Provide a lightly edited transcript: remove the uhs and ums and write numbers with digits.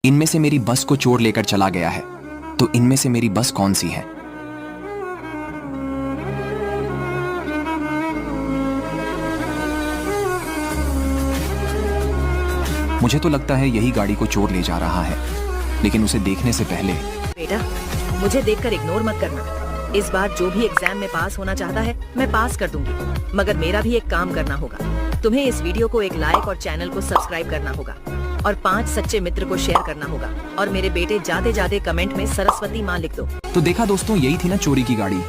इनमें से मेरी बस को चोर लेकर चला गया है, तो इनमें से मेरी बस कौन सी है? मुझे तो लगता है यही गाड़ी को चोर ले जा रहा है, लेकिन उसे देखने से पहले। बेटा, मुझे देखकर इग्नोर मत करना। इस बार जो भी एग्जाम में पास होना चाहता है मैं पास कर दूंगी, मगर मेरा भी एक काम करना होगा। तुम्हें इस वीडियो को एक लाइक और चैनल को सब्सक्राइब करना होगा और 5 सच्चे मित्र को शेयर करना होगा और मेरे बेटे जाते जाते कमेंट में सरस्वती माँ लिख दो। तो देखा दोस्तों, यही थी ना चोरी की गाड़ी।